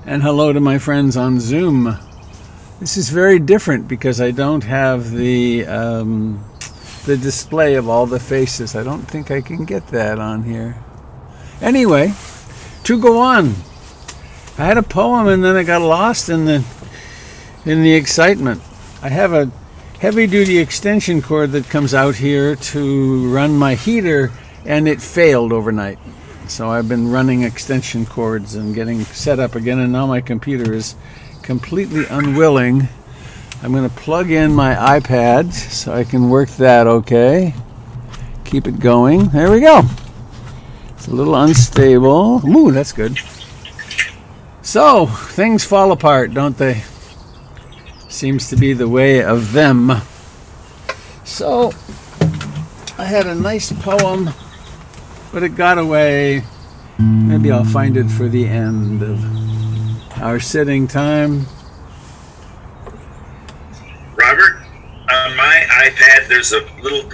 And hello to my friends on Zoom. This is very different because I don't have the display of all the faces. I don't think I can get that on here. Anyway, to go on. I had a poem and then I got lost in the excitement. I have a heavy-duty extension cord that comes out here to run my heater, and it failed overnight. So I've been running extension cords and getting set up again, and now my computer is completely unwilling. I'm going to plug in my iPad so I can work that okay. Keep it going. There we go. It's a little unstable. Ooh, that's good. So, things fall apart, don't they? Seems to be the way of them. So, I had a nice poem, but it got away. Maybe I'll find it for the end of our sitting time. Robert, on my iPad, there's a little,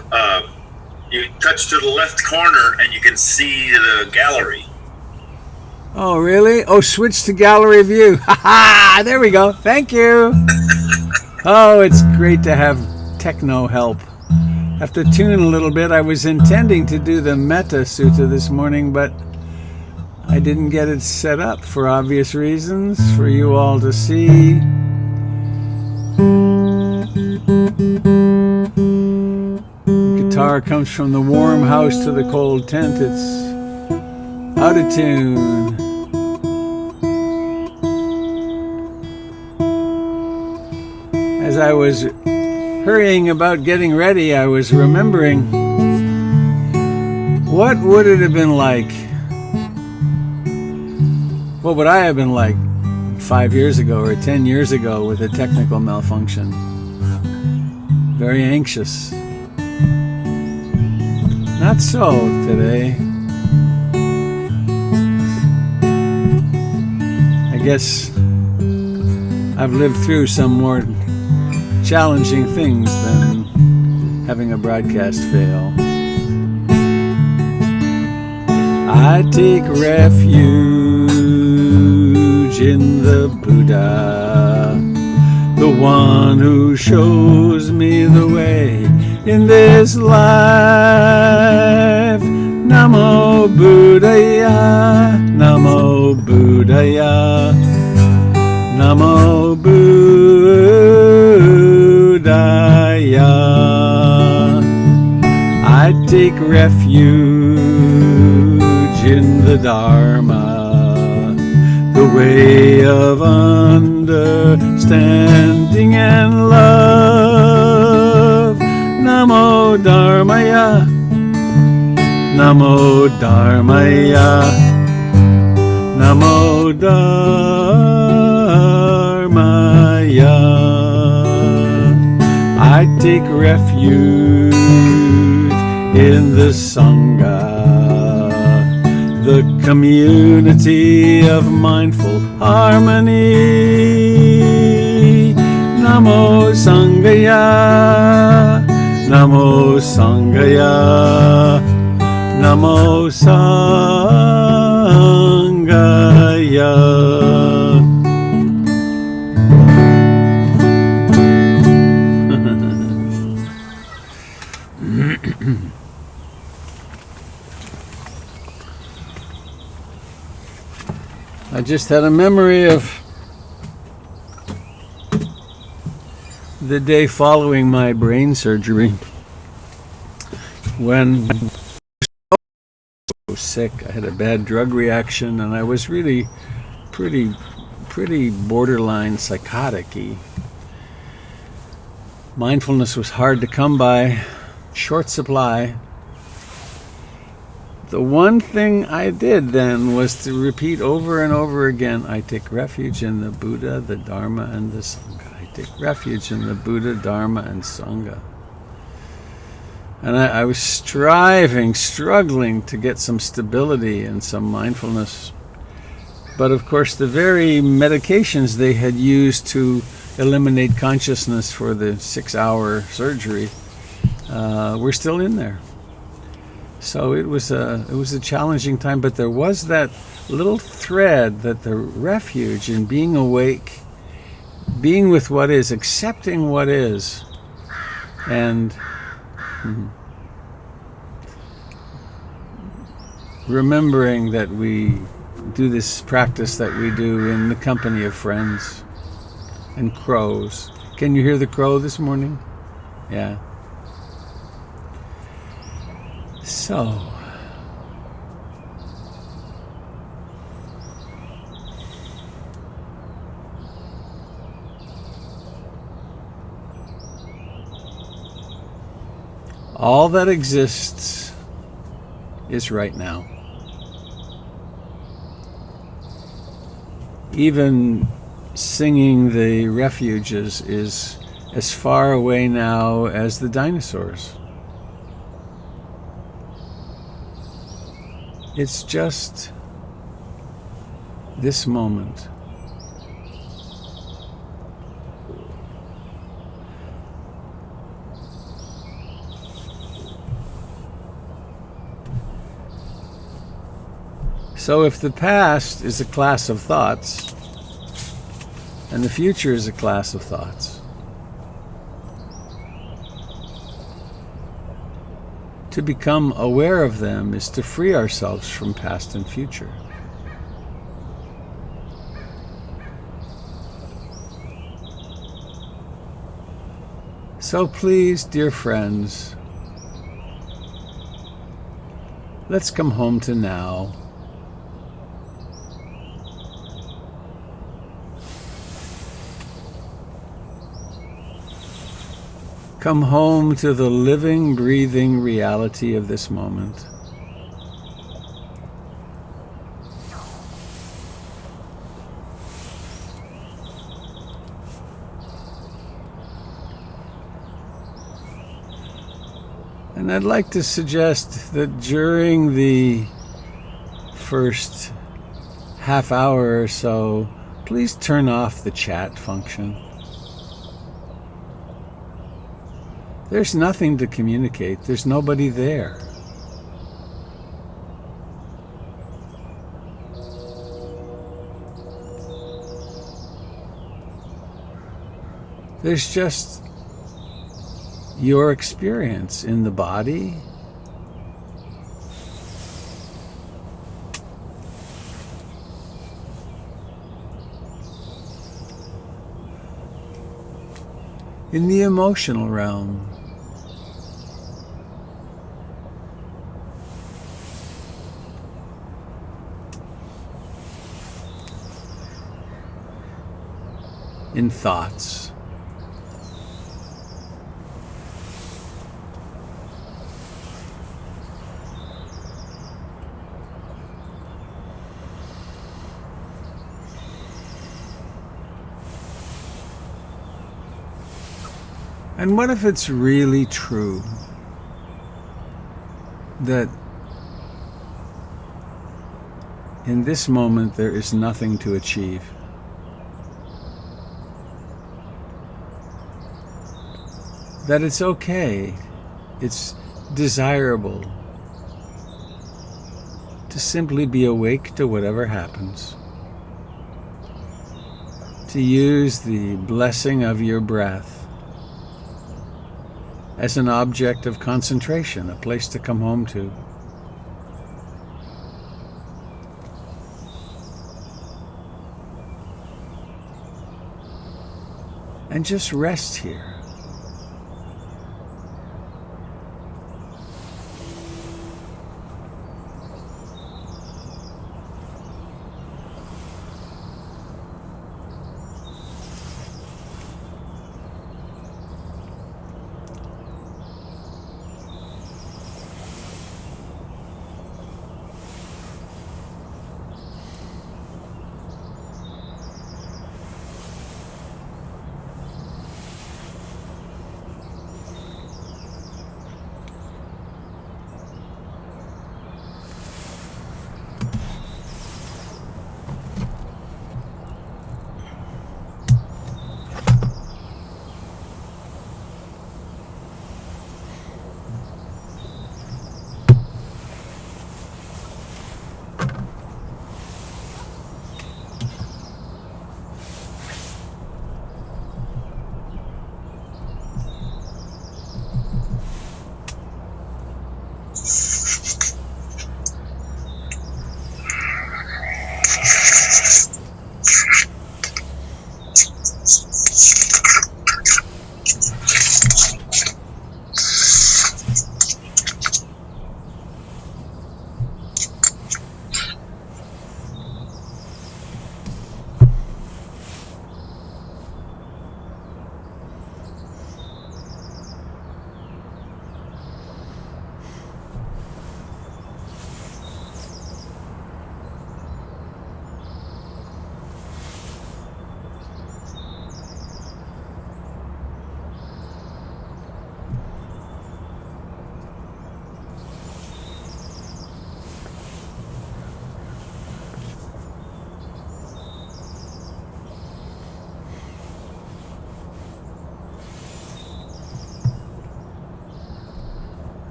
you touch to the left corner and you can see the gallery. Oh, really? Oh, switch to gallery view. Ha ha! There we go. Thank you. Oh, it's great to have techno help. Have to tune a little bit. I was intending to do the Metta Sutta this morning, but I didn't get it set up for obvious reasons for you all to see. Guitar comes from the warm house to the cold tent. It's out of tune. As I was hurrying about getting ready, I was remembering, what would it have been like? What would I have been like 5 years ago or 10 years ago with a technical malfunction? Very anxious. Not so today. I guess I've lived through some more challenging things than having a broadcast fail. I take refuge in the Buddha, the one who shows me the way in this life. Namo Buddhaya, Namo Buddhaya, Namo Buddhaya. I take refuge in the Dharma, the way of understanding and love. Namo Dharmaya, Namo Dharmaya, Namo Dharmaya. I take refuge in the Sangha, the community of mindful harmony. Namo Sanghaya, Namo Sanghaya, Namo Sanghaya. I just had a memory of the day following my brain surgery when I was so sick. I had a bad drug reaction and I was really pretty borderline psychotic-y. Mindfulness was hard to come by, short supply. The one thing I did then was to repeat over and over again, I take refuge in the Buddha, the Dharma, and the Sangha. I take refuge in the Buddha, Dharma, and Sangha. And I was struggling to get some stability and some mindfulness. But of course, the very medications they had used to eliminate consciousness for the 6-hour surgery were still in there. So it was a challenging time, but there was that little thread that the refuge in being awake, being with what is, accepting what is, and remembering that we do this practice that we do in the company of friends and crows. Can you hear the crow this morning? Yeah. So, all that exists is right now. Even singing the refuges is as far away now as the dinosaurs. It's just this moment. So if the past is a class of thoughts, and the future is a class of thoughts, to become aware of them is to free ourselves from past and future. So please, dear friends, let's come home to now. Come home to the living, breathing reality of this moment. And I'd like to suggest that during the first half hour or so, please turn off the chat function. There's nothing to communicate. There's nobody there. There's just your experience in the body, in the emotional realm, in thoughts. And what if it's really true that in this moment there is nothing to achieve? That it's okay, it's desirable to simply be awake to whatever happens, to use the blessing of your breath as an object of concentration, a place to come home to. And just rest here.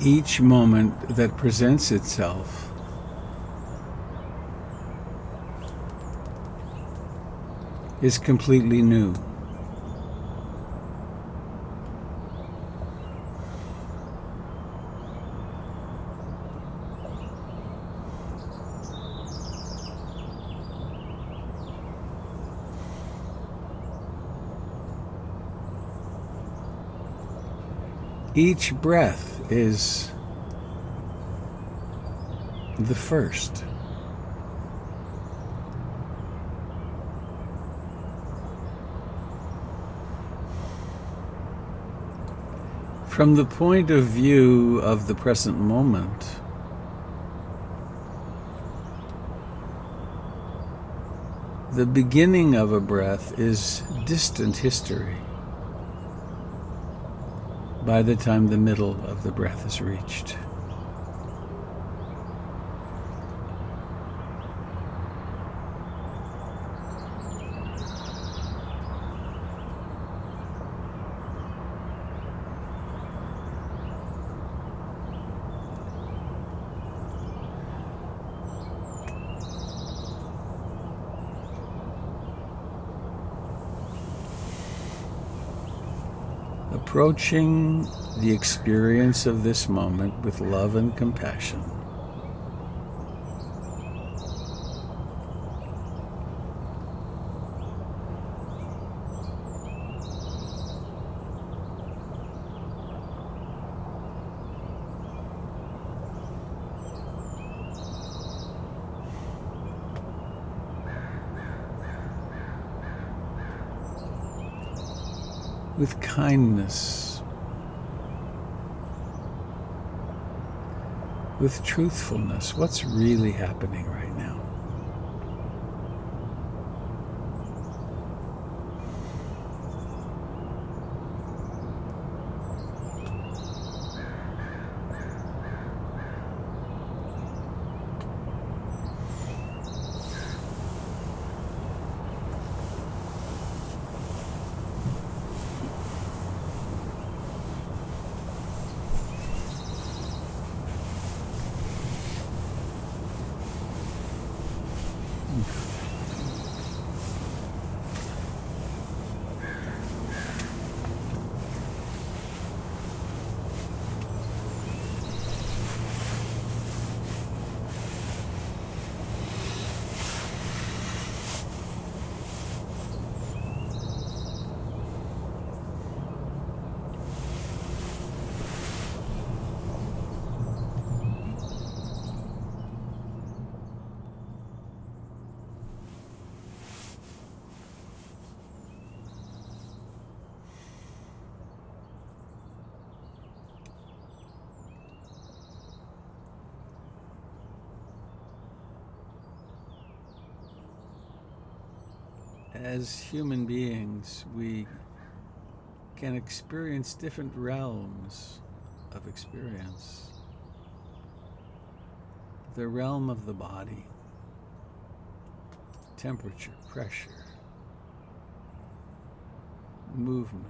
Each moment that presents itself is completely new. Each breath is the first. From the point of view of the present moment, the beginning of a breath is distant history by the time the middle of the breath is reached. Approaching the experience of this moment with love and compassion. With kindness, with truthfulness, what's really happening right now? As human beings, we can experience different realms of experience. The realm of the body, temperature, pressure, movement.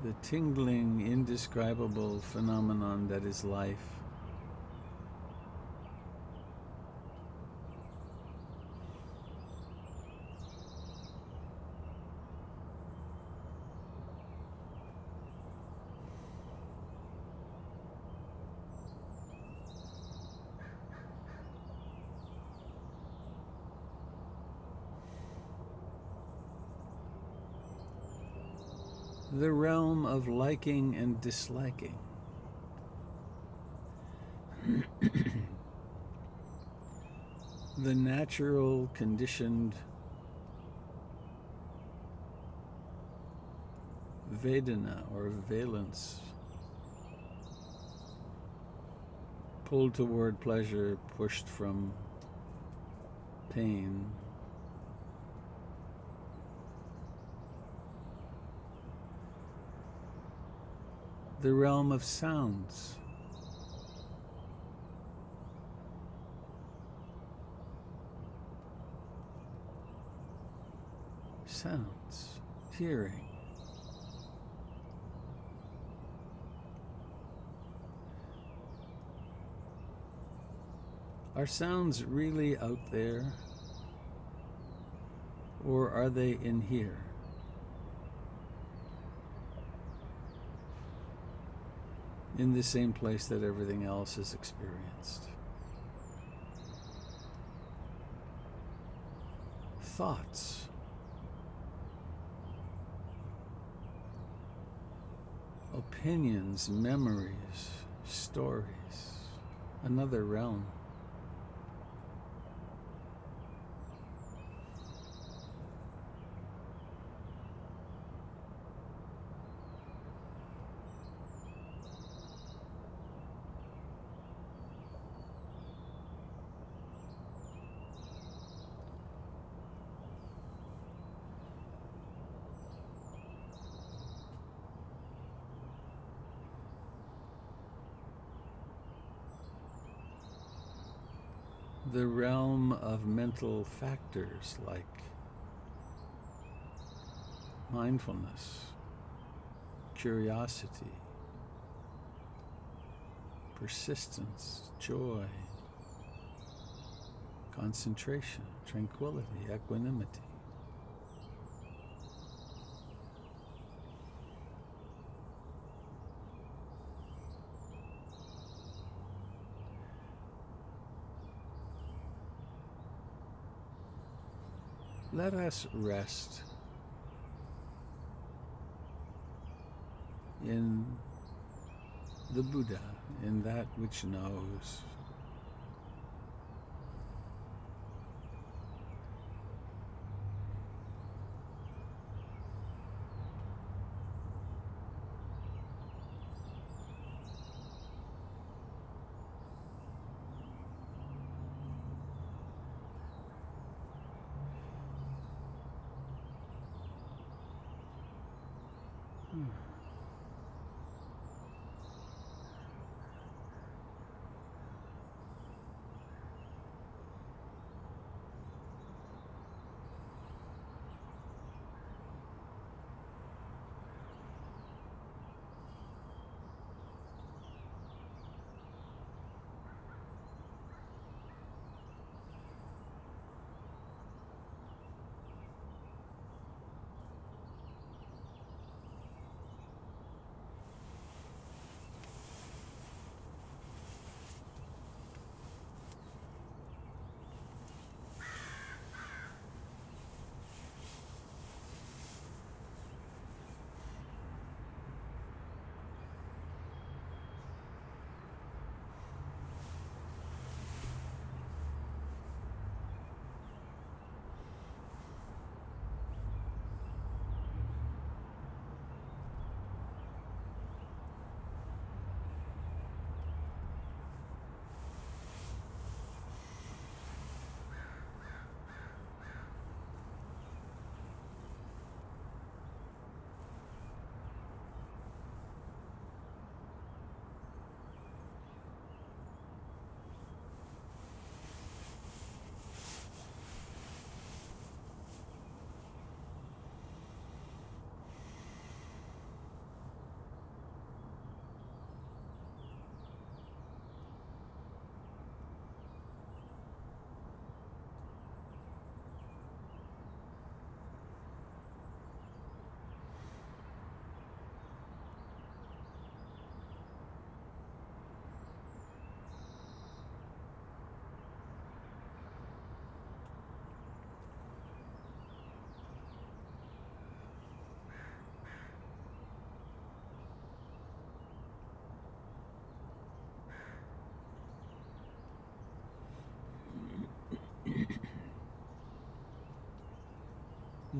The tingling, indescribable phenomenon that is life. The realm of liking and disliking. The natural, conditioned Vedana or valence, pulled toward pleasure, pushed from pain. The realm of sounds. Sounds, hearing, Are sounds really out there? Or are they in here? In the same place that everything else is experienced. Thoughts. Opinions, memories, stories. Another realm. The realm of mental factors like mindfulness, curiosity, persistence, joy, concentration, tranquility, equanimity. Let us rest in the Buddha, in that which knows.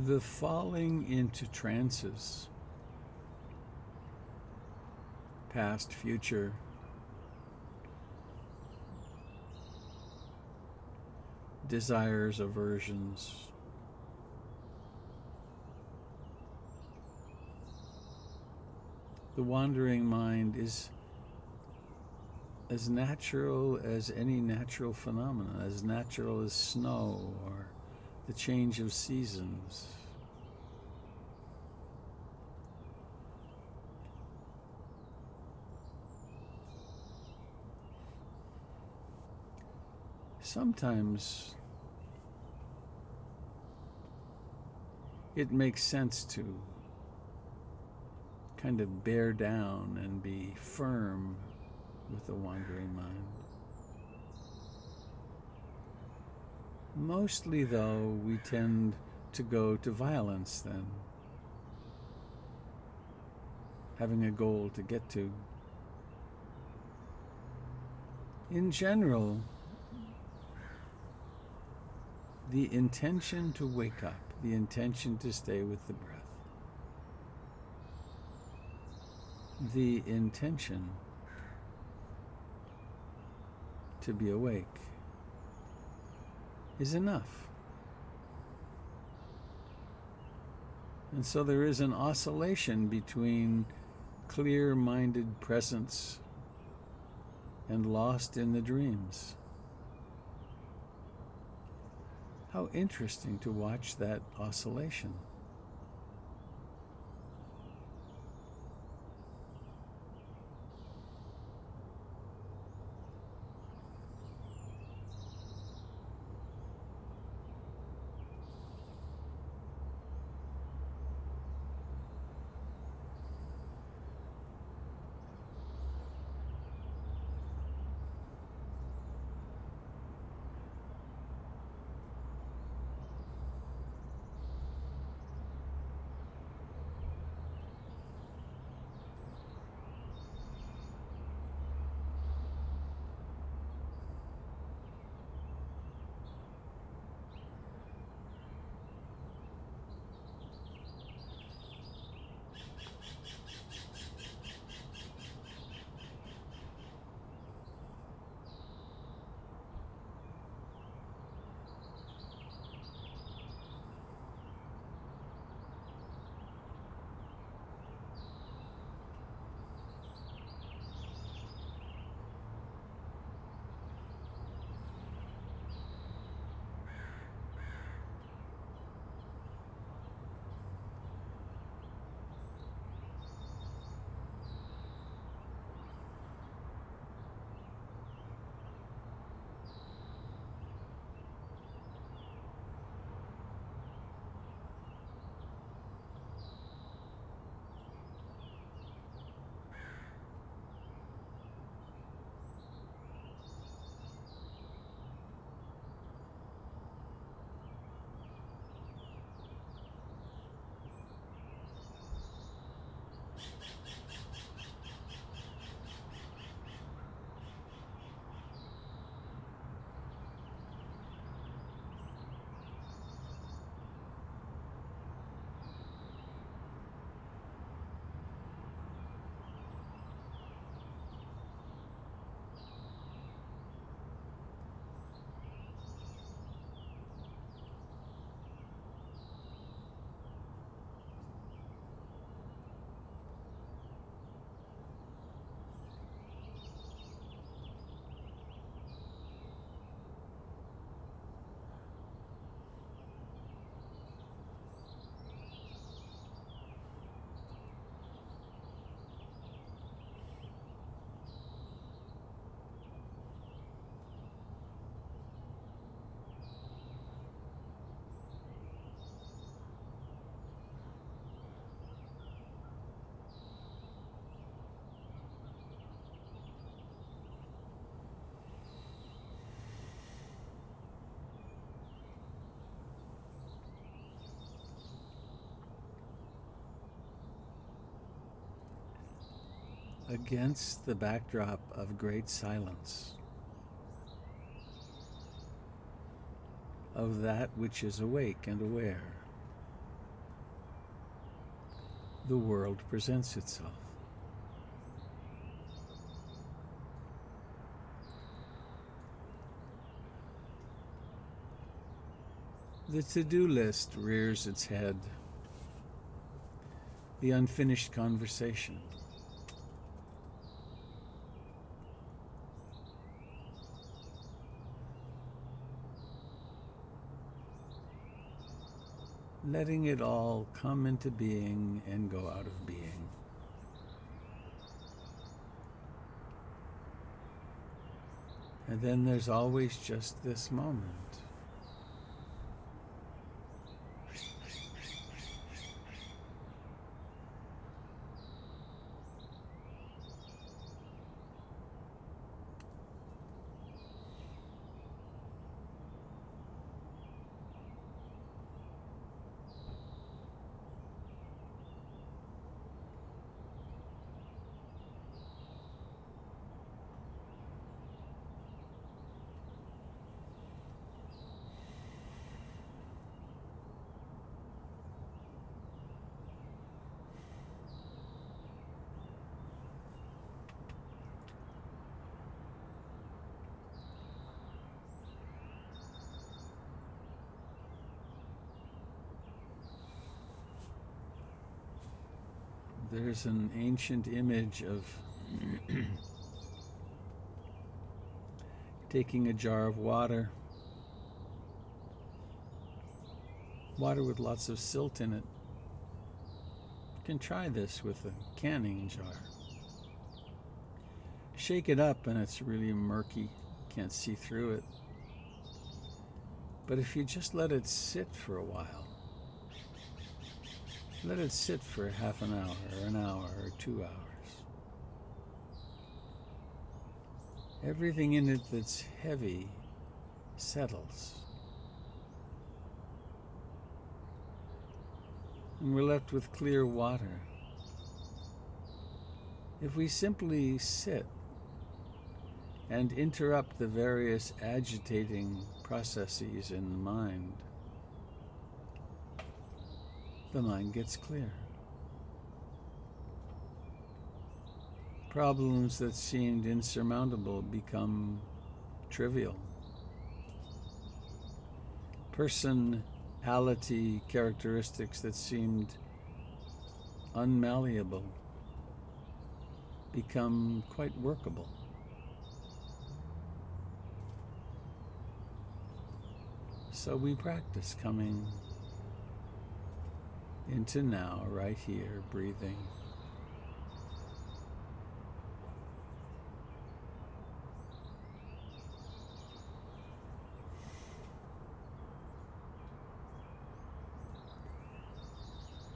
The falling into trances, past, future, desires, aversions, the wandering mind is as natural as any natural phenomena, as natural as snow or the change of seasons. sometimes it makes sense to kind of bear down and be firm with the wandering mind. Mostly, though, we tend to go to violence then, having a goal to get to. In general, the intention to wake up, the intention to stay with the breath, the intention to be awake is enough. And so there is an oscillation between clear-minded presence and lost in the dreams. How interesting to watch that oscillation. Against the backdrop of great silence, of that which is awake and aware, the world presents itself. The to-do list rears its head, the unfinished conversation. Letting it all come into being and go out of being. And then there's always just this moment. There's an ancient image of taking a jar of water with lots of silt in it. You can try this with a canning jar. Shake it up and it's really murky, can't see through it. But if you just let it sit for a while, let it sit for half an hour or an hour or 2 hours. Everything in it that's heavy settles. And we're left with clear water. If we simply sit and interrupt the various agitating processes in the mind gets clear. Problems that seemed insurmountable become trivial. Personality characteristics that seemed unmalleable become quite workable. So we practice coming into now, right here, breathing.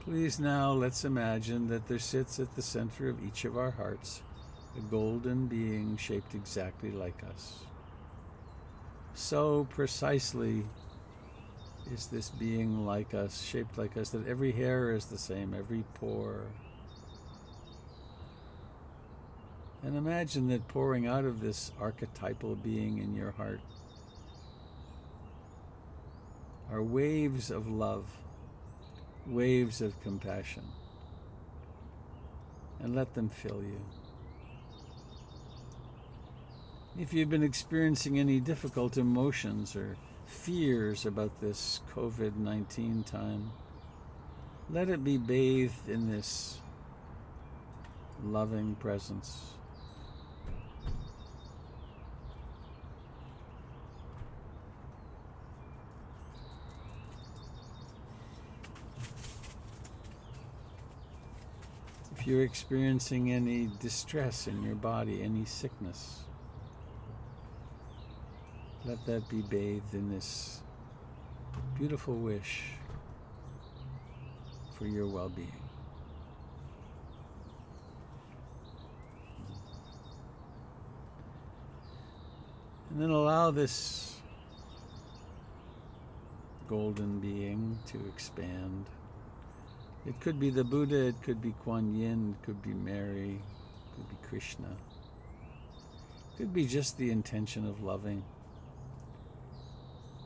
Please now let's imagine that there sits at the center of each of our hearts a golden being shaped exactly like us. So precisely is this being like us, shaped like us, that every hair is the same, every pore. And imagine that pouring out of this archetypal being in your heart are waves of love, waves of compassion, and let them fill you. If you've been experiencing any difficult emotions or fears about this COVID-19 time, let it be bathed in this loving presence. If you're experiencing any distress in your body, any sickness, let that be bathed in this beautiful wish for your well-being. And then allow this golden being to expand. It could be the Buddha, it could be Kuan Yin, it could be Mary, it could be Krishna. It could be just the intention of loving.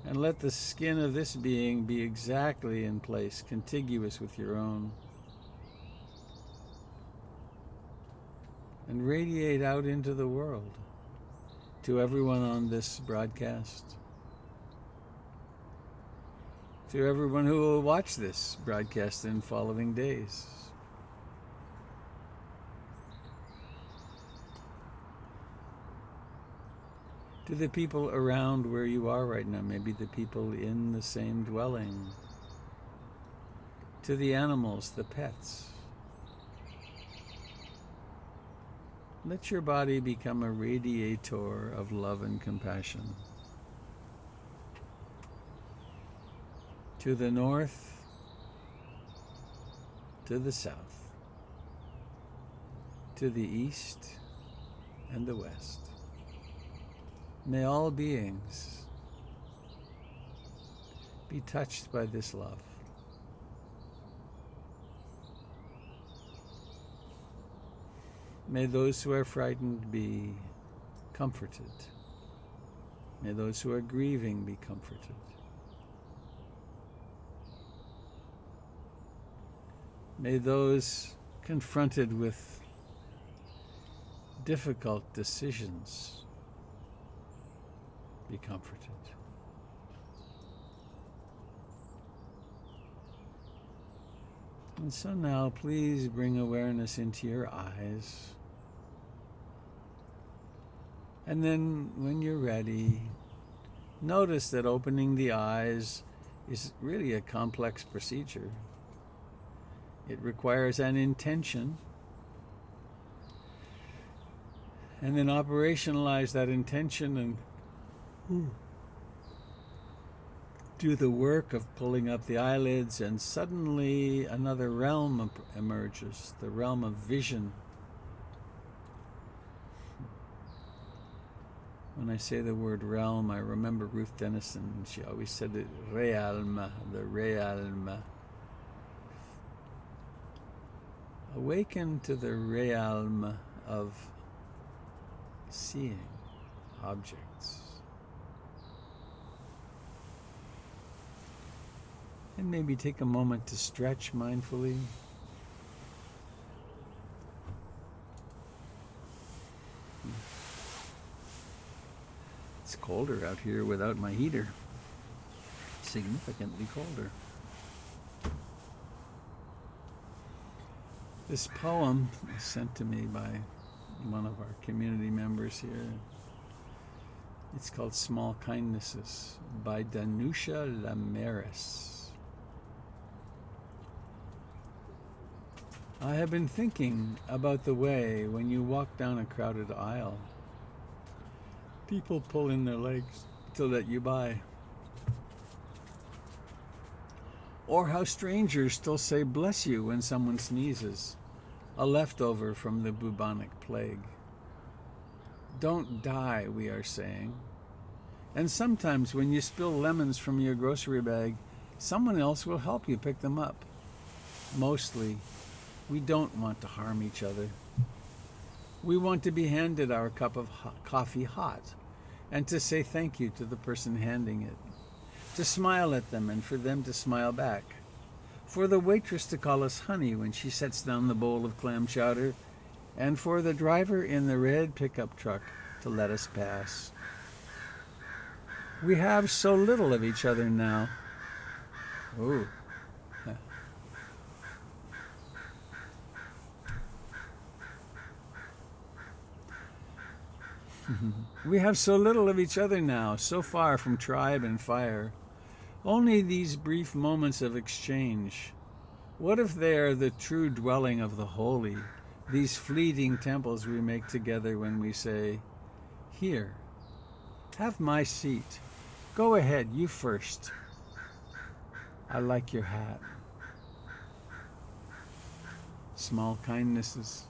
And let the skin of this being be exactly in place, contiguous with your own. And radiate out into the world, to everyone on this broadcast, to everyone who will watch this broadcast in following days. To the people around where you are right now, maybe the people in the same dwelling. To the animals, the pets. let your body become a radiator of love and compassion. To the north, to the south, to the east and the west. May all beings be touched by this love. May those who are frightened be comforted. May those who are grieving be comforted. May those confronted with difficult decisions be comforted. And so now please bring awareness into your eyes. And then when you're ready, notice that opening the eyes is really a complex procedure. It requires an intention, and then operationalize that intention and do the work of pulling up the eyelids, and suddenly another realm emerges, the realm of vision. When I say the word realm, I remember Ruth Denison. She always said it, realm, the realm. Awaken to the realm of seeing objects. And maybe take a moment to stretch mindfully. It's colder out here without my heater. Significantly colder. This poem was sent to me by one of our community members here. It's called Small Kindnesses by Danusha Lamaris. I have been thinking about the way when you walk down a crowded aisle, people pull in their legs to let you by. Or how strangers still say bless you when someone sneezes, a leftover from the bubonic plague. Don't die, we are saying. And sometimes when you spill lemons from your grocery bag, someone else will help you pick them up. Mostly, we don't want to harm each other. We want to be handed our cup of coffee hot, and to say thank you to the person handing it. To smile at them and for them to smile back. For the waitress to call us honey when she sets down the bowl of clam chowder, and for the driver in the red pickup truck to let us pass. We have so little of each other now. Ooh. We have so little of each other now, so far from tribe and fire. Only these brief moments of exchange. What if they are the true dwelling of the holy, these fleeting temples we make together when we say, here, have my seat. Go ahead, you first. I like your hat. Small kindnesses.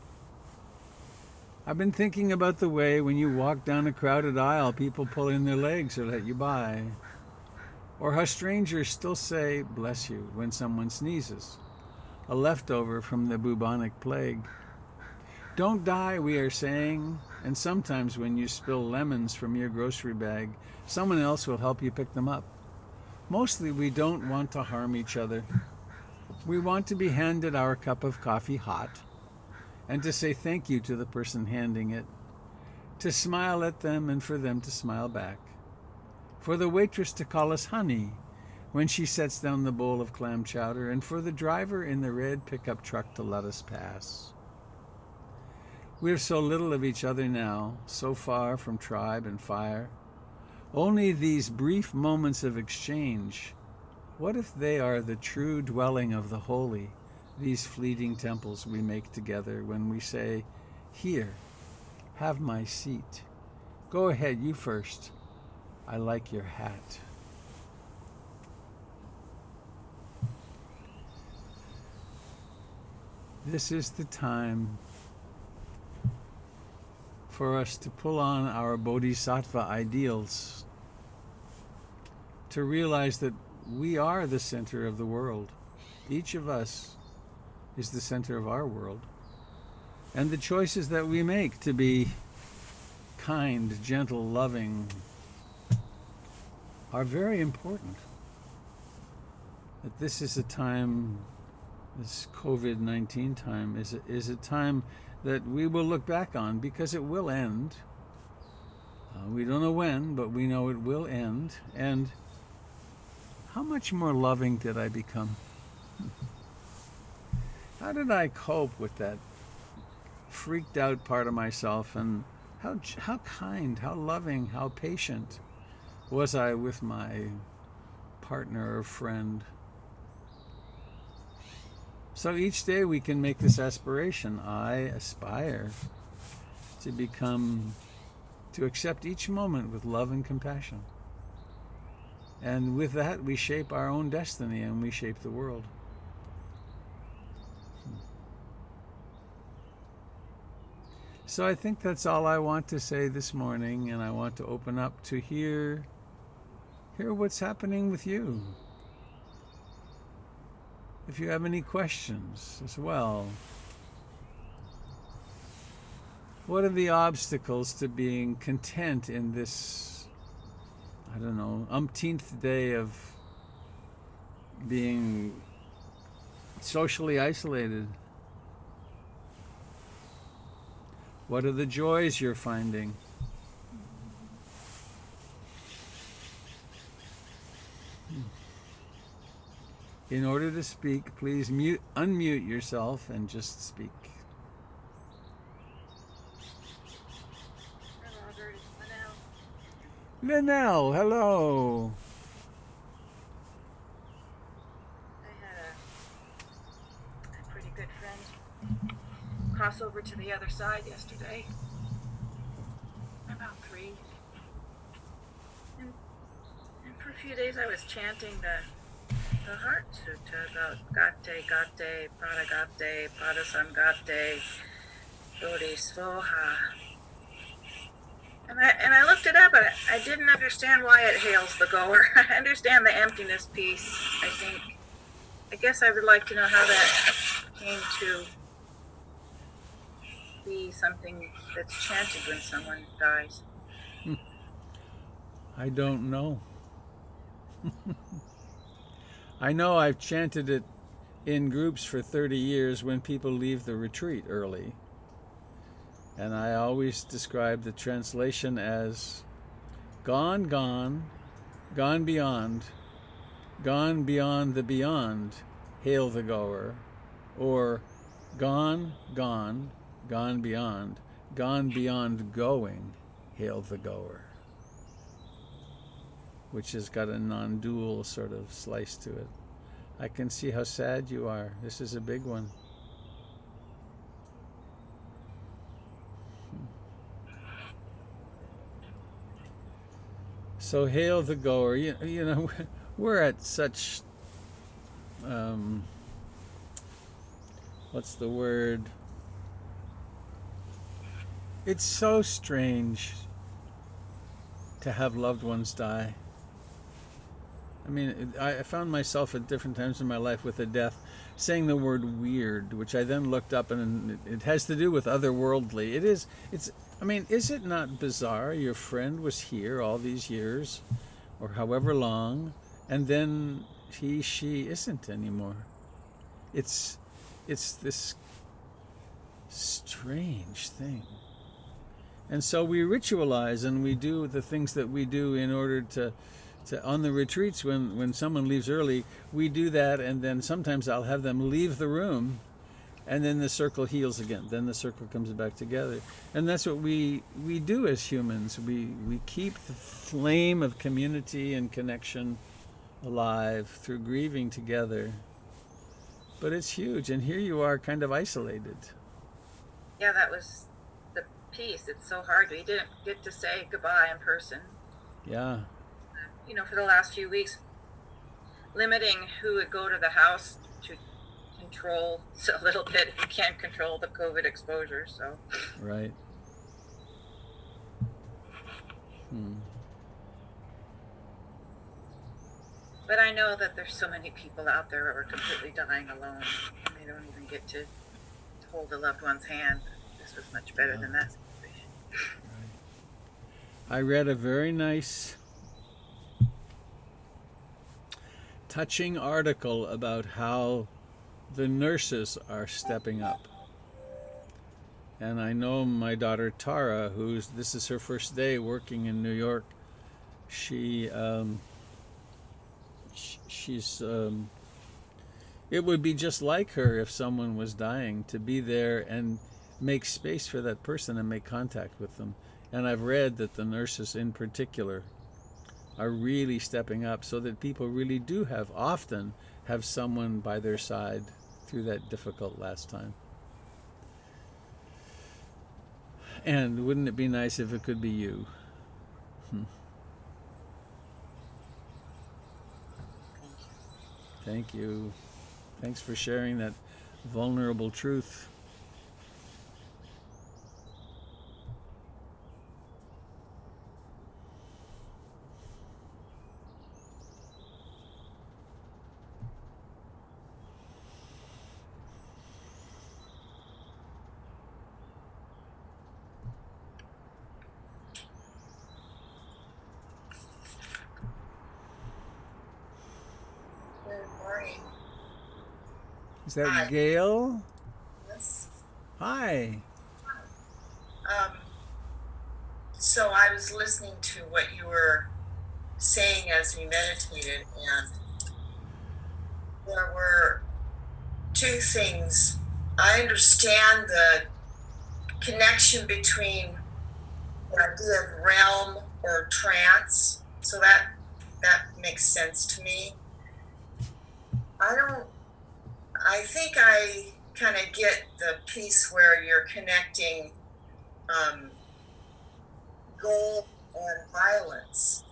I've been thinking about the way when you walk down a crowded aisle, people pull in their legs or let you by. Or how strangers still say, bless you, when someone sneezes, a leftover from the bubonic plague. Don't die, we are saying, and sometimes when you spill lemons from your grocery bag, someone else will help you pick them up. Mostly we don't want to harm each other. We want to be handed our cup of coffee hot, and to say thank you to the person handing it, to smile at them and for them to smile back. For the waitress to call us honey when she sets down the bowl of clam chowder, and for the driver in the red pickup truck to let us pass. We have so little of each other now, so far from tribe and fire. Only these brief moments of exchange. What if they are the true dwelling of the holy, these fleeting temples we make together when we say, here, Have my seat. Go ahead, you first. I like your hat. This is the time for us to pull on our bodhisattva ideals, to realize that we are the center of the world. Each of us is the center of our world. And the choices that we make to be kind, gentle, loving are very important. That this is a time, this COVID-19 time, is a time that we will look back on because it will end. We don't know when, but we know it will end. And how much more loving did I become? How did I cope with that freaked out part of myself, and how kind, how loving, how patient was I with my partner or friend? So each day we can make this aspiration. I aspire to accept each moment with love and compassion. And with that we shape our own destiny and we shape the world. So I think that's all I want to say this morning, and I want to open up to hear what's happening with you. If you have any questions as well. What are the obstacles to being content in this, I don't know, umpteenth day of being socially isolated? What are the joys you're finding? In order to speak, please unmute yourself and just speak. Hello, Robert. It's Linnell. Linnell, hello. I had a pretty good friend cross over to the other side yesterday. About 3. And for a few days I was chanting the Heart Sutta about Gate, Gate, Pradagate, Pradasamgate, Bodhisvoha. And I looked it up, but I didn't understand why it hails the goer. I understand the emptiness piece, I think. I guess I would like to know how that came to be something that's chanted when someone dies. I don't know. I know I've chanted it in groups for 30 years when people leave the retreat early. And I always describe the translation as gone, gone, gone beyond the beyond, hail the goer. Or gone, gone, gone beyond going, hail the goer. Which has got a non-dual sort of slice to it. I can see how sad you are. This is a big one. So hail the goer. You know, we're at such, what's the word? It's so strange to have loved ones die. I mean, I found myself at different times in my life with a death saying the word weird, which I then looked up, and it has to do with otherworldly. I mean, is it not bizarre? Your friend was here all these years, or however long, and then she isn't anymore. It's this strange thing. And so we ritualize and we do the things that we do in order to on the retreats when someone leaves early, we do that, and then sometimes I'll have them leave the room, and then the circle heals again. Then the circle comes back together. And that's what we do as humans. We keep the flame of community and connection alive through grieving together. But it's huge, and here you are kind of isolated. Yeah, that was piece. It's so hard. We didn't get to say goodbye in person. Yeah. For the last few weeks, limiting who would go to the house to control a little bit. You can't control the COVID exposure, so. Right. But I know that there's so many people out there who are completely dying alone, and they don't even get to hold a loved one's hand. This was much better than that situation. I read a very nice, touching article about how the nurses are stepping up. And I know my daughter Tara, this is her first day working in New York. She's it would be just like her if someone was dying, to be there and make space for that person and make contact with them. And I've read that the nurses in particular are really stepping up, so that people really do often have someone by their side through that difficult last time. And wouldn't it be nice if it could be you? Thank you. Thanks for sharing that vulnerable truth. Good morning. Is that Hi. Gail? Yes. Hi. So I was listening to what you were saying as we meditated, and there were two things. I understand the connection between the idea of realm or trance, so that makes sense to me. I think I kind of get the piece where you're connecting goal and violence,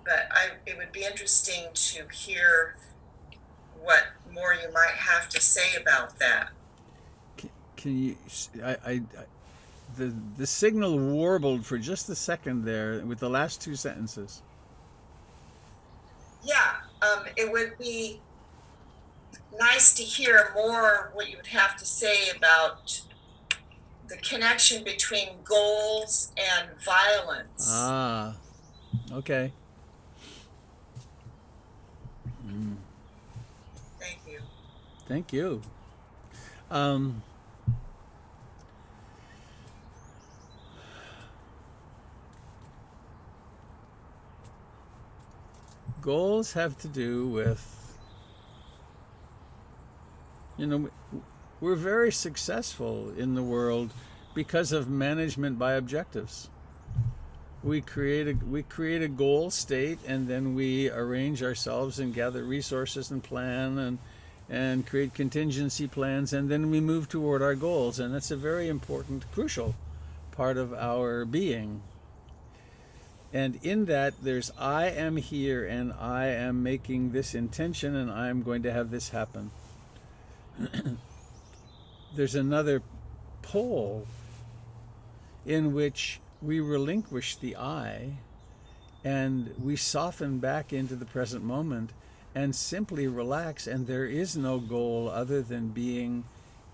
but it would be interesting to hear what more you might have to say about that. Can you? The signal warbled for just a second there with the last two sentences. Yeah, it would be nice to hear more what you would have to say about the connection between goals and violence. Ah, okay. Thank you. Thank you. Goals have to do with, we're very successful in the world because of management by objectives. We create a goal state, and then we arrange ourselves and gather resources and plan and create contingency plans, and then we move toward our goals. And that's a very important, crucial part of our being. And in that, there's I am here, and I am making this intention, and I'm going to have this happen. There's another pole in which we relinquish the I, and we soften back into the present moment and simply relax, and there is no goal other than being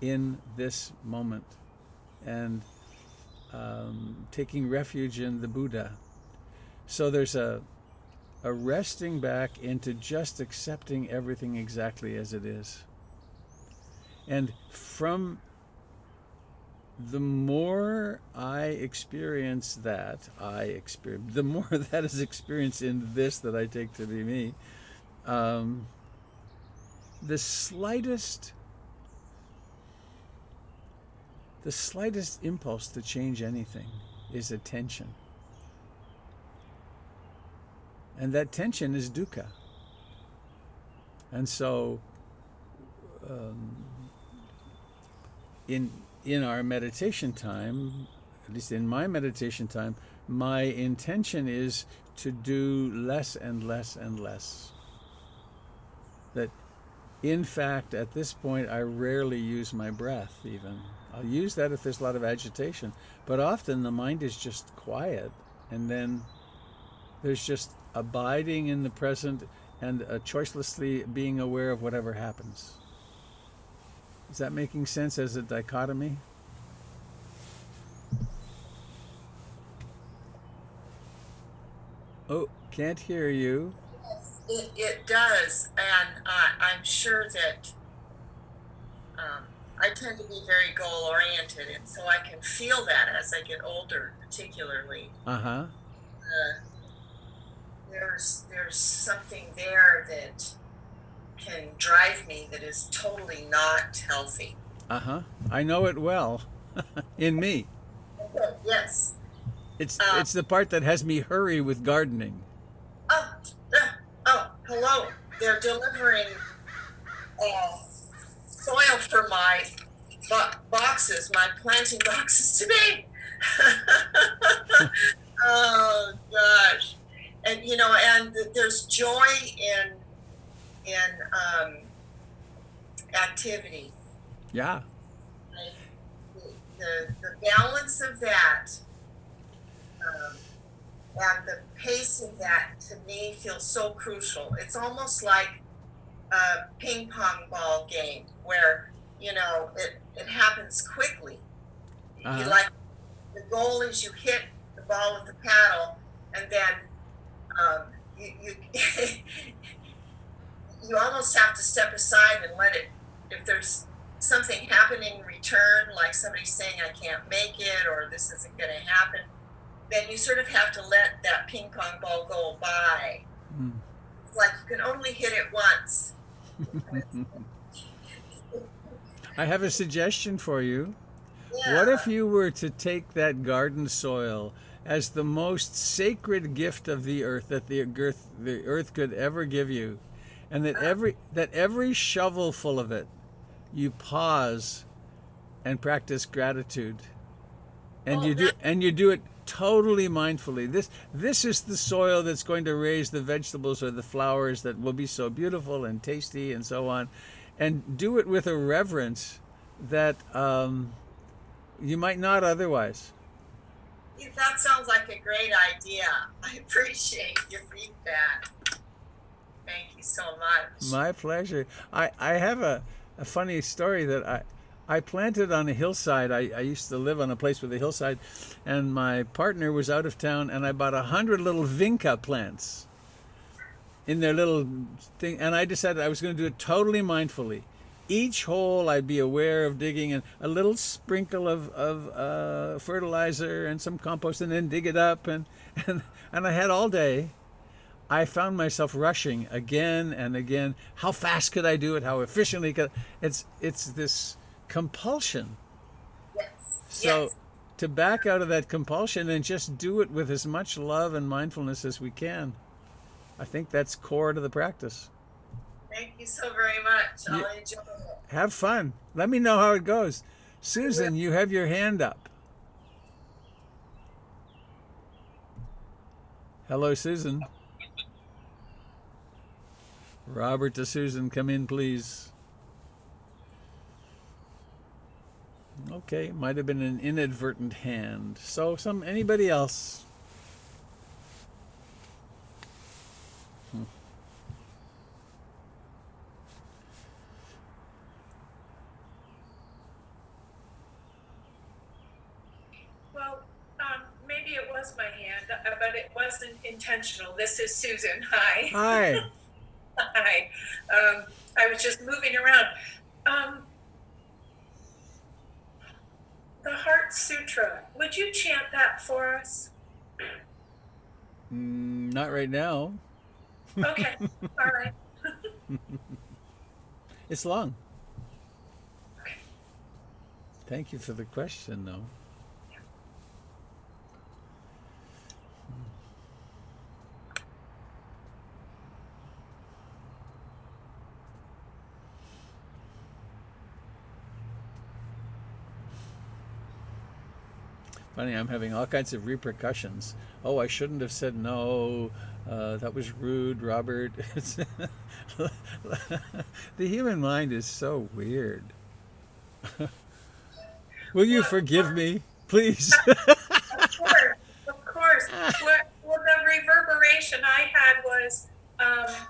in this moment and taking refuge in the Buddha. So there's a resting back into just accepting everything exactly as it is. And the more I experience that, the more that is experienced in this that I take to be me, the slightest impulse to change anything is a tension. And that tension is dukkha. And so in our meditation time, at least in my meditation time, my intention is to do less and less and less. That, in fact, at this point, I rarely use my breath even. I'll use that if there's a lot of agitation. But often the mind is just quiet, and then there's just abiding in the present and choicelessly being aware of whatever happens. Is that making sense as a dichotomy? Oh, can't hear you. It does, and I'm sure that I tend to be very goal-oriented, and so I can feel that as I get older, particularly. Uh-huh. There's something there that can drive me that is totally not healthy. Uh-huh. I know it well. In me. Yes. It's the part that has me hurry with gardening. Hello. They're delivering soil for my boxes, my planting boxes today. Oh gosh. And and there's joy in activity. Yeah. Like the balance of that and the pace of that, to me, feels so crucial. It's almost like a ping pong ball game where it happens quickly. Uh-huh. You like, the goal is you hit the ball with the paddle, and then you you almost have to step aside and let it. If there's something happening in return, like somebody saying I can't make it or this isn't going to happen, then you sort of have to let that ping pong ball go by. Mm. It's like you can only hit it once. I have a suggestion for you. Yeah. What if you were to take that garden soil as the most sacred gift of the earth that the earth could ever give you, and that every shovelful of it, you pause and practice gratitude, and you do it totally mindfully. This is the soil that's going to raise the vegetables or the flowers that will be so beautiful and tasty and so on, and do it with a reverence that you might not otherwise. That sounds like a great idea. I appreciate your feedback. Thank you so much. My pleasure. I have a funny story that I planted on a hillside. I used to live on a place with a hillside, and my partner was out of town, and I bought 100 little vinca plants in their little thing, and I decided I was going to do it totally mindfully. Each hole I'd be aware of digging, and a little sprinkle of fertilizer and some compost, and then dig it up, and I had all day. I found myself rushing again and again. How fast could I do it? How efficiently could it's this compulsion. Yes. So yes. To back out of that compulsion and just do it with as much love and mindfulness as we can, I think that's core to the practice. Thank you so very much. I'll enjoy it. Have fun. Let me know how it goes. Susan, you have your hand up. Hello, Susan. Robert to Susan, come in, please. Okay, might have been an inadvertent hand. So, anybody else? Well, maybe it was my hand, but it wasn't intentional. This is Susan. Hi. Hi. Hi. I was just moving around. The Heart Sutra. Would you chant that for us? Not right now. Okay. All right. It's long. Okay. Thank you for the question, though. Funny, I'm having all kinds of repercussions. Oh, I shouldn't have said no. That was rude, Robert. The human mind is so weird. Will you forgive me, please? Of course, of course. What the reverberation I had was, oh,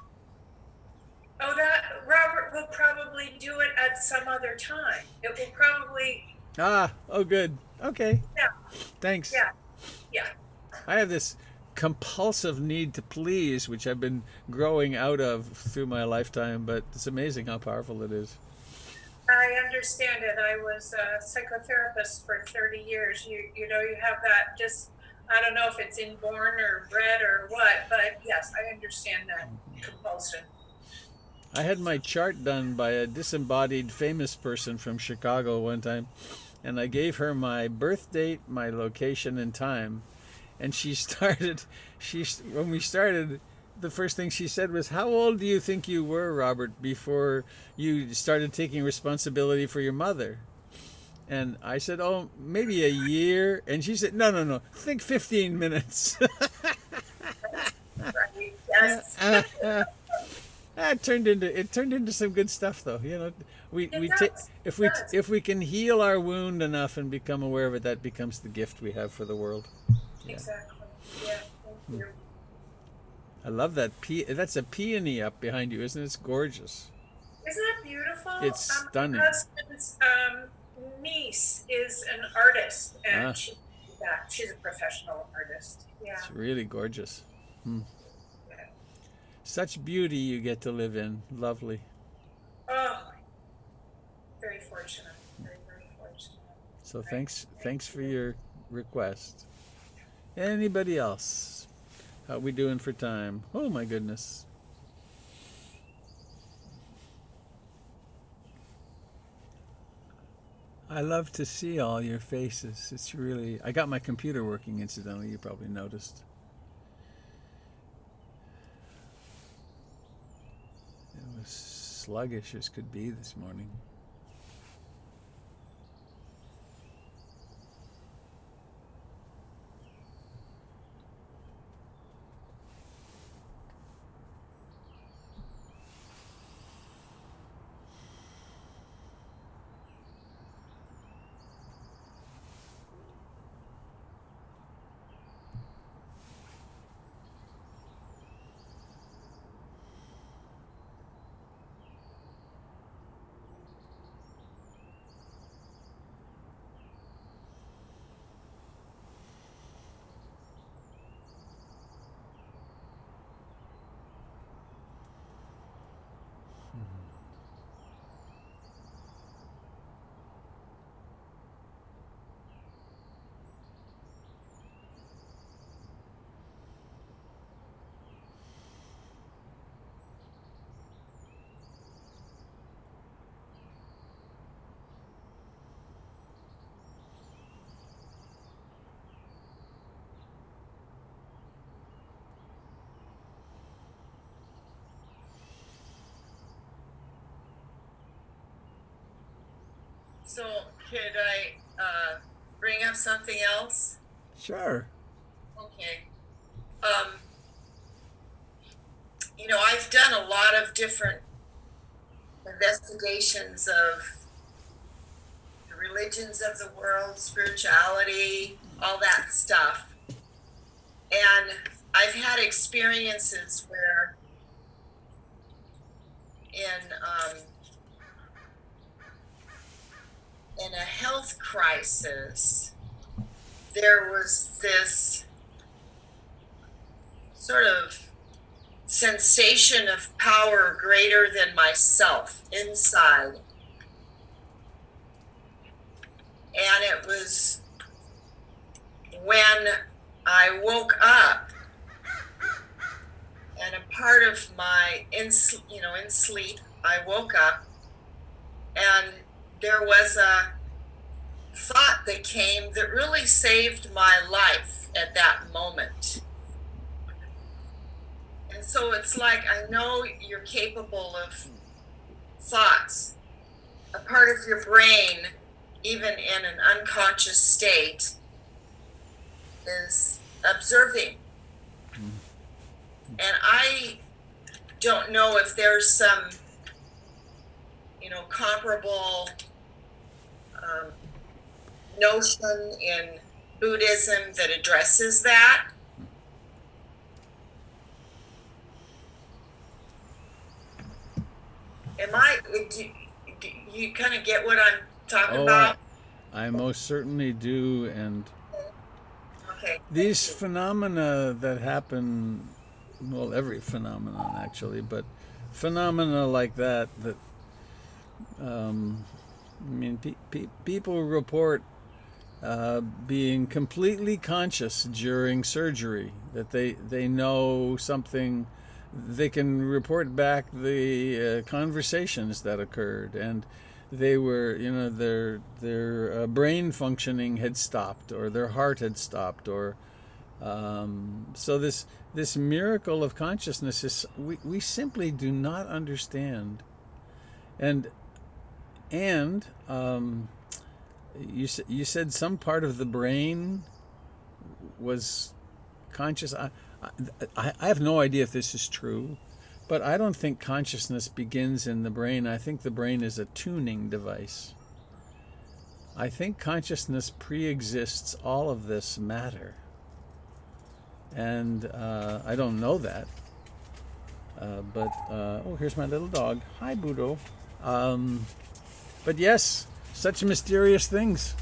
that Robert will probably do it at some other time. It will probably, Oh, good. Okay, yeah, thanks. yeah, yeah. I have this compulsive need to please, which I've been growing out of through my lifetime, but it's amazing how powerful it is. I understand it. I was a psychotherapist for 30 years. You know, you have that just, I don't know if it's inborn or bred or what, but yes, I understand that compulsion. I had my chart done by a disembodied famous person from Chicago one time, and I gave her my birth date, my location, and time. And she started, when we started, the first thing she said was, "How old do you think you were, Robert, before you started taking responsibility for your mother?" And I said, "Oh, maybe a year." And she said, "No, no, no, think 15 minutes." Right? Yes. It turned into some good stuff, though. You know, we take Does. if It does. we can heal our wound enough and become aware of it, that becomes the gift we have for the world. Yeah, Exactly. Yeah. Thank you. I love that. That's a peony up behind you, isn't it? It's gorgeous. Isn't it beautiful? It's My stunning. husband's niece is an artist, Ah, and she's a professional artist. Yeah. it's really gorgeous. Hmm. Such beauty you get to live in. Lovely. Oh, very fortunate. Very, very fortunate. So Right. thanks for your request. Anybody else? How we doing for time? Oh my goodness. I love to see all your faces. It's really. I got my computer working, incidentally. You probably noticed. It was sluggish as could be this morning. So could I bring up something else? Sure. Okay. Um, I've done a lot of different investigations of the religions of the world, spirituality, all that stuff. And I've had experiences where in a health crisis, there was this sort of sensation of power greater than myself inside. And it was when I woke up, and a part of my in sleep, I woke up, and there was a thought that came that really saved my life at that moment. And so it's like, I know you're capable of thoughts, a part of your brain, even in an unconscious state, is observing. And I don't know if there's some, comparable notion in Buddhism that addresses that. Do you kind of get what I'm talking about? I most certainly do. And Okay. these phenomena that happen, well, every phenomenon actually, but phenomena like that, people report being completely conscious during surgery, that they know something, they can report back the conversations that occurred, and they were, their brain functioning had stopped, or their heart had stopped, or so this miracle of consciousness is we simply do not understand. And you said some part of the brain was conscious. I have no idea if this is true, but I don't think consciousness begins in the brain. I think the brain is a tuning device. I think consciousness pre-exists all of this matter. And I don't know that. But here's my little dog. Hi, Budo. But yes, such mysterious things.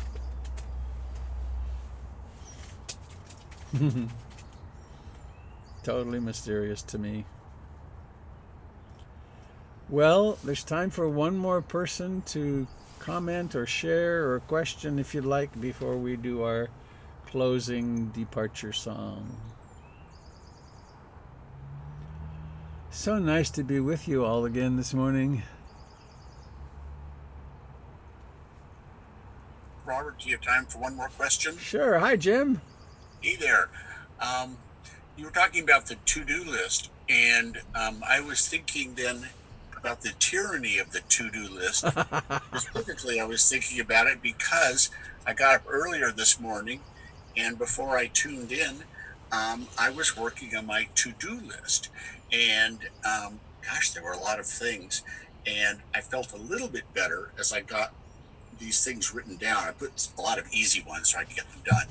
Totally mysterious to me. Well, there's time for one more person to comment or share or question if you'd like before we do our closing departure song. So nice to be with you all again this morning. Robert, do you have time for one more question? Sure. Hi, Jim. Hey there. You were talking about the to-do list, and I was thinking then about the tyranny of the to-do list. Specifically, I was thinking about it because I got up earlier this morning, and before I tuned in, I was working on my to-do list. And there were a lot of things, and I felt a little bit better as I got these things written down. I put a lot of easy ones so I could get them done.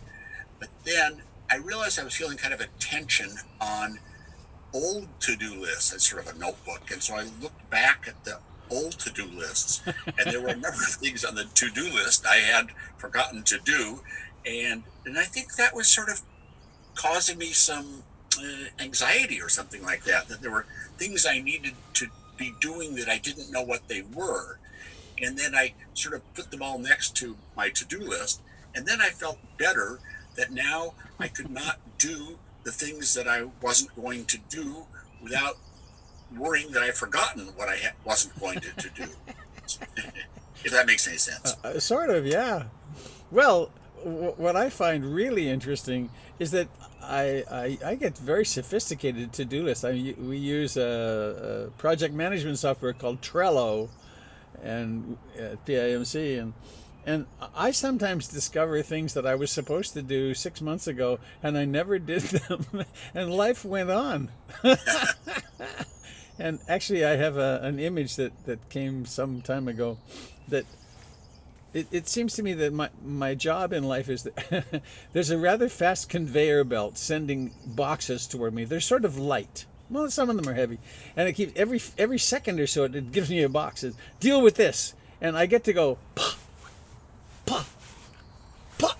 But then I realized I was feeling kind of a tension on old to-do lists. It's sort of a notebook. And so I looked back at the old to-do lists, and there were a number of things on the to-do list I had forgotten to do. And I think that was sort of causing me some anxiety or something like that there were things I needed to be doing that I didn't know what they were. And then I sort of put them all next to my to-do list. And then I felt better that now I could not do the things that I wasn't going to do without worrying that I've forgotten what I wasn't going to do. If that makes any sense. Sort of, yeah. Well, what I find really interesting is that I get very sophisticated to-do lists. We use a project management software called Trello, and at PIMC, and I sometimes discover things that I was supposed to do 6 months ago, and I never did them, and life went on. And actually, I have an image that came some time ago that it seems to me that my job in life is that there's a rather fast conveyor belt sending boxes toward me. They're sort of light. Well, some of them are heavy, and it keeps every second or so it gives me a box. Says, deal with this, and I get to go pop, pop, pop,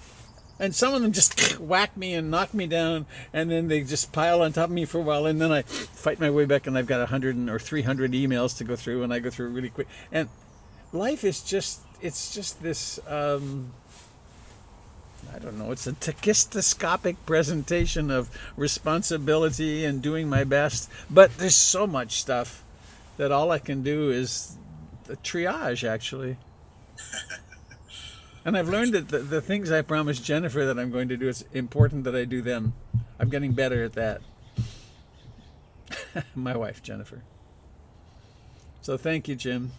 and some of them just whack me and knock me down, and then they just pile on top of me for a while, and then I fight my way back, and I've got 100 or 300 emails to go through, and I go through really quick. And life is just this. I don't know, it's a tachistoscopic presentation of responsibility and doing my best. But there's so much stuff that all I can do is the triage, actually. And I've learned that the things I promised Jennifer that I'm going to do, it's important that I do them. I'm getting better at that. My wife, Jennifer. So thank you, Jim.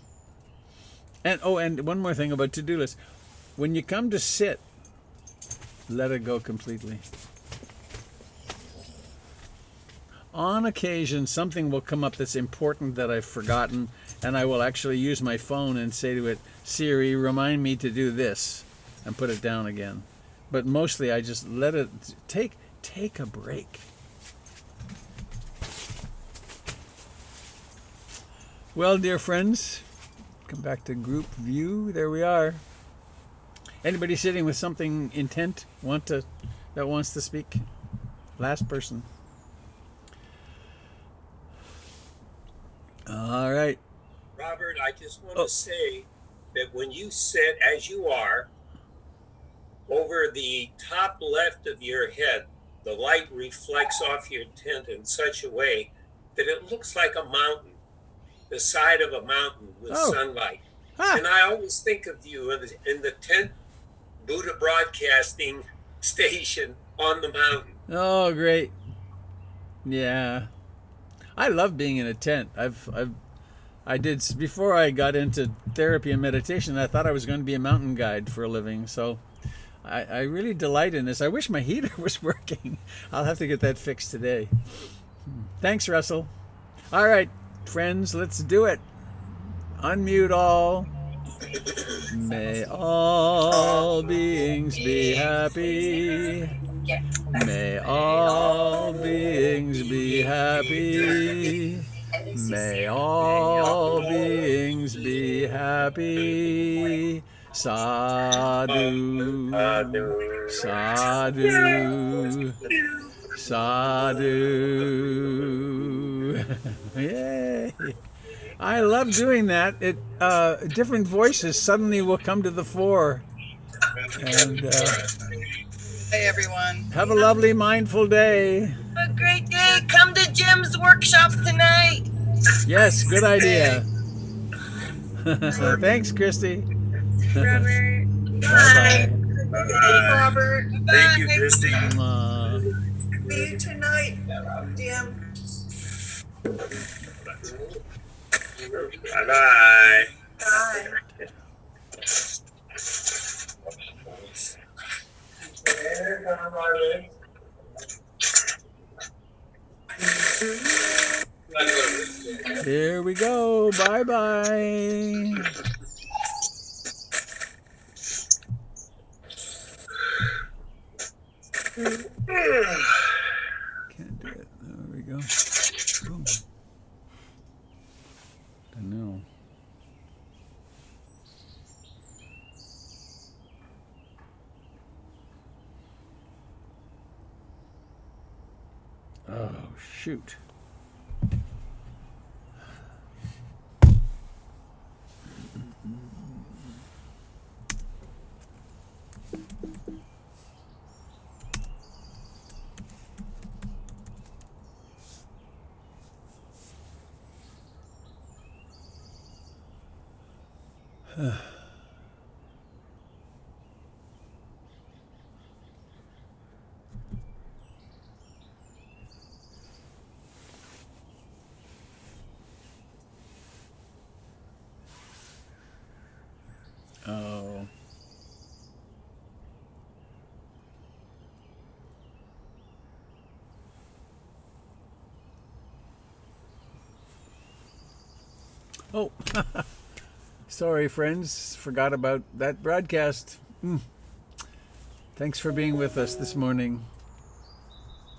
And one more thing about to-do lists. When you come to sit, let it go completely. on occasion, something will come up that's important that I've forgotten, and I will actually use my phone and say to it, Siri, remind me to do this, and put it down again. But mostly I just let it take a break. Well, dear friends, come back to group view. There we are. Anybody sitting with something intent that wants to speak? Last person. All right. Robert, I just want to say that when you sit as you are, over the top left of your head, the light reflects off your tent in such a way that it looks like a mountain, the side of a mountain with sunlight. Huh. And I always think of you in the tent Buddha Broadcasting station on the mountain. Oh, great. Yeah. I love being in a tent. I did, before I got into therapy and meditation, I thought I was going to be a mountain guide for a living. So I really delight in this. I wish my heater was working. I'll have to get that fixed today. Thanks, Russell. All right, friends, let's do it. Unmute all. May all beings be happy. May all beings be happy. May all beings be happy. Sadhu, sadhu, sadhu. Yay! I love doing that. It different voices suddenly will come to the fore. And hey everyone. Have a lovely mindful day. A great day. Come to Jim's workshop tonight. Yes, good idea. Thanks, Christy. Robert. Bye-bye. Robert, Thank you, Christy. See you tonight, Jim. Bye-bye. Bye. Here we go. Bye-bye. Can't do it. There we go. Boom. I know. Oh, shoot. Oh. Oh. Sorry, friends. Forgot about that broadcast. Thanks for being with us this morning.